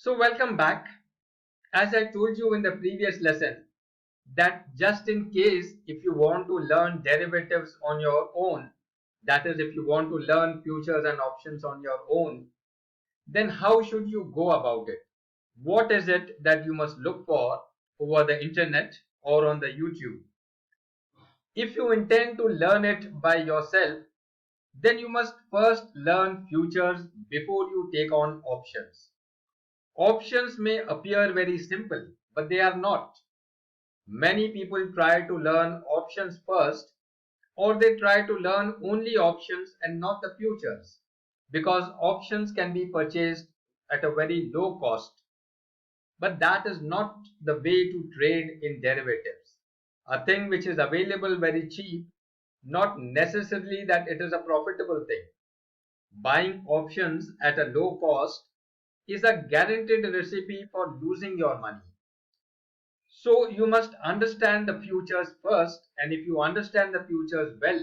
So welcome back. As I told you in the previous lesson, that just in case if you want to learn derivatives on your own, that is if you want to learn futures and options on your own, then how should you go about it? What is it that you must look for over the internet or on the YouTube? If you intend to learn it by yourself, then you must first learn futures before you take on options. Options may appear very simple, but they are not. Many people try to learn options first, or they try to learn only options and not the futures, because options can be purchased at a very low cost. But that is not the way to trade in derivatives. A thing which is available very cheap, not necessarily that it is a profitable thing. Buying options at a low cost is a guaranteed recipe for losing your money. So you must understand the futures first, and if you understand the futures well,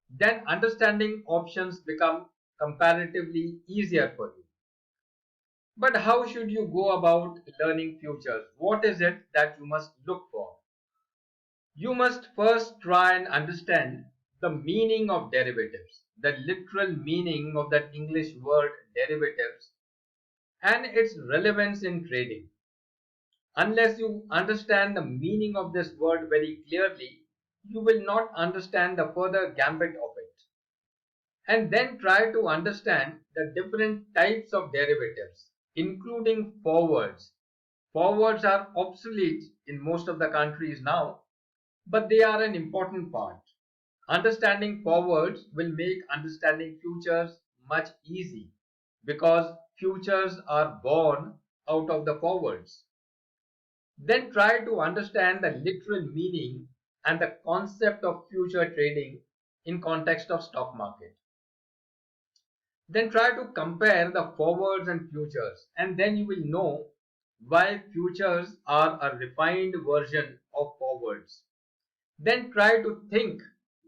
then understanding options become comparatively easier for you. But how should you go about learning futures? What is it that you must look for? You must first try and understand the meaning of derivatives, the literal meaning of that English word derivatives, and its relevance in trading. Unless you understand the meaning of this word very clearly, you will not understand the further gambit of it. And then try to understand the different types of derivatives, including forwards. Forwards are obsolete in most of the countries now, but they are an important part. Understanding forwards will make understanding futures much easy because futures are born out of the forwards. Then try to understand the literal meaning and the concept of future trading in context of stock market. Then try to compare the forwards and futures, and then you will know why futures are a refined version of forwards. Then try to think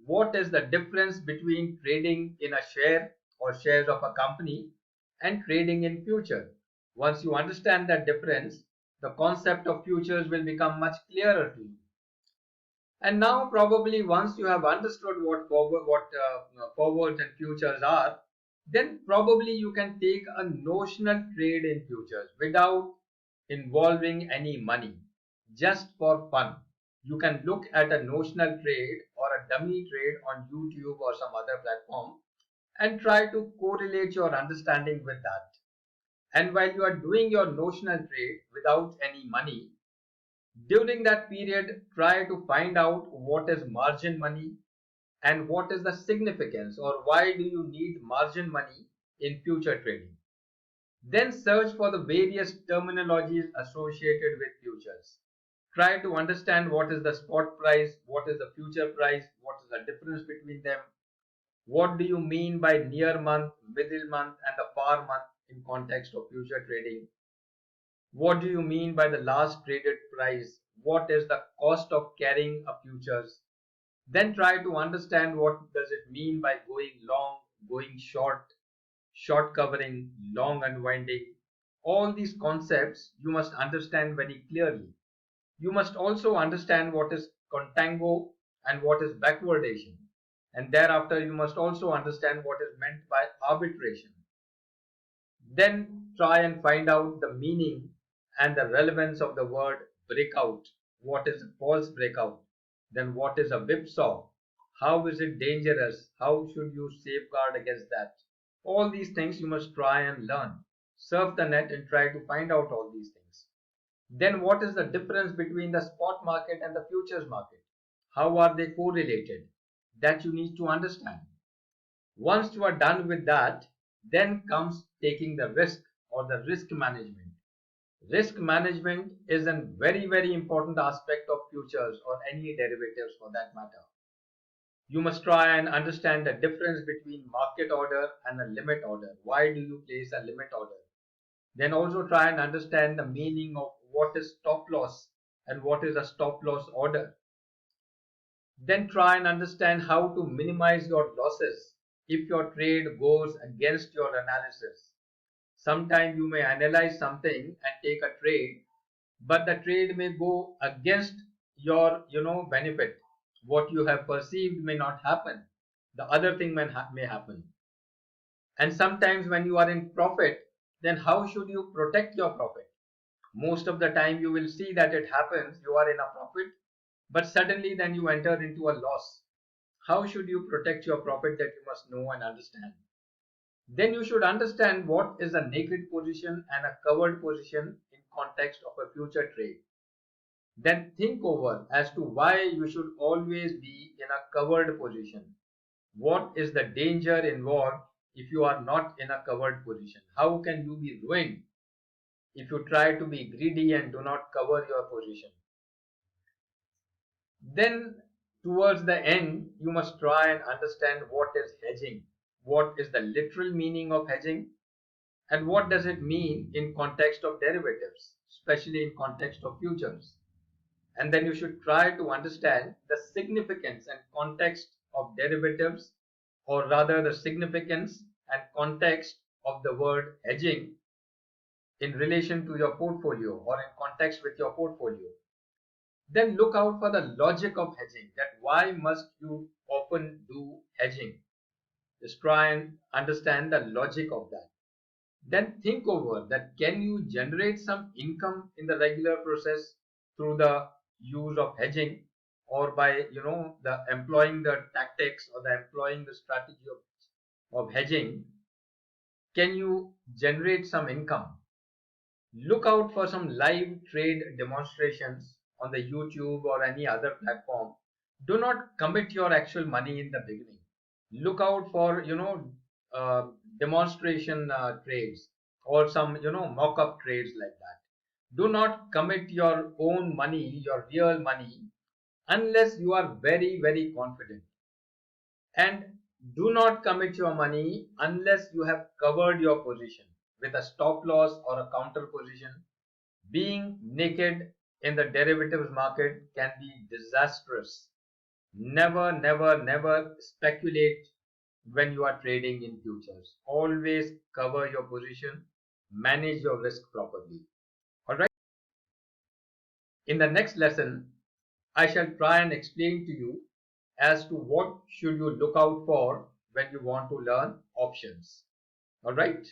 what is the difference between trading in a share or shares of a company and trading in future. Once you understand that difference, the concept of futures will become much clearer to you. And now probably once you have understood what forwards and futures are, then probably you can take a notional trade in futures without involving any money, just for fun. You can look at a notional trade or a dummy trade on YouTube or some other platform and try to correlate your understanding with that. And while you are doing your notional trade without any money, during that period, try to find out what is margin money and what is the significance or why do you need margin money in future trading. Then search for the various terminologies associated with futures. Try to understand what is the spot price, what is the future price, what is the difference between them, what do you mean by near month, middle month, and the far month in context of future trading. What do you mean by the last traded price? What is the cost of carrying a futures? Then try to understand what does it mean by going long, going short, short covering, long unwinding. All these concepts you must understand very clearly. You must also understand what is contango and what is backwardation. And thereafter you must also understand what is meant by arbitration. Then try and find out the meaning and the relevance of the word breakout. What is a false breakout? Then what is a whipsaw? How is it dangerous? How should you safeguard against that? All these things you must try and learn. Surf the net and try to find out all these things. Then what is the difference between the spot market and the futures market? How are they correlated? That you need to understand. Once you are done with that, then comes taking the risk or the risk management. Risk management is a very important aspect of futures or any derivatives for that matter. You must try and understand the difference between market order and a limit order. Why do you place a limit order? Then also try and understand the meaning of what is stop loss and what is a stop loss order. Then try and understand how to minimize your losses if your trade goes against your analysis. Sometimes you may analyze something and take a trade, but the trade may go against your benefit. What you have perceived may not happen. The other thing may happen. And sometimes when you are in profit, then how should you protect your profit? Most of the time you will see that it happens, you are in a profit, but suddenly then you enter into a loss. How should you protect your profit? That you must know and understand. Then you should understand what is a naked position and a covered position in context of a future trade. Then think over as to why you should always be in a covered position. What is the danger involved if you are not in a covered position? How can you be ruined if you try to be greedy and do not cover your position? Then, towards the end, you must try and understand what is hedging. What is the literal meaning of hedging? And what does it mean in context of derivatives, especially in context of futures? And then you should try to understand the significance and context of derivatives, or rather the significance and context of the word hedging in relation to your portfolio or in context with your portfolio. Then look out for the logic of hedging, that why must you often do hedging? Just try and understand the logic of that. Then think over that, can you generate some income in the regular process through the use of hedging, or by the employing the tactics or the employing the strategy of hedging? Can you generate some income? Look out for some live trade demonstrations on the YouTube or any other platform. Do not commit your actual money in the beginning. Look out for demonstration trades, or some mock-up trades like that. Do not commit your own money, your real money, unless you are very, very confident. And do not commit your money unless you have covered your position with a stop loss or a counter position. Being naked in the derivatives market can be disastrous. Never, never, never speculate when you are trading in futures. Always cover your position, manage your risk properly. Alright. In the next lesson, I shall try and explain to you as to what should you look out for when you want to learn options. Alright.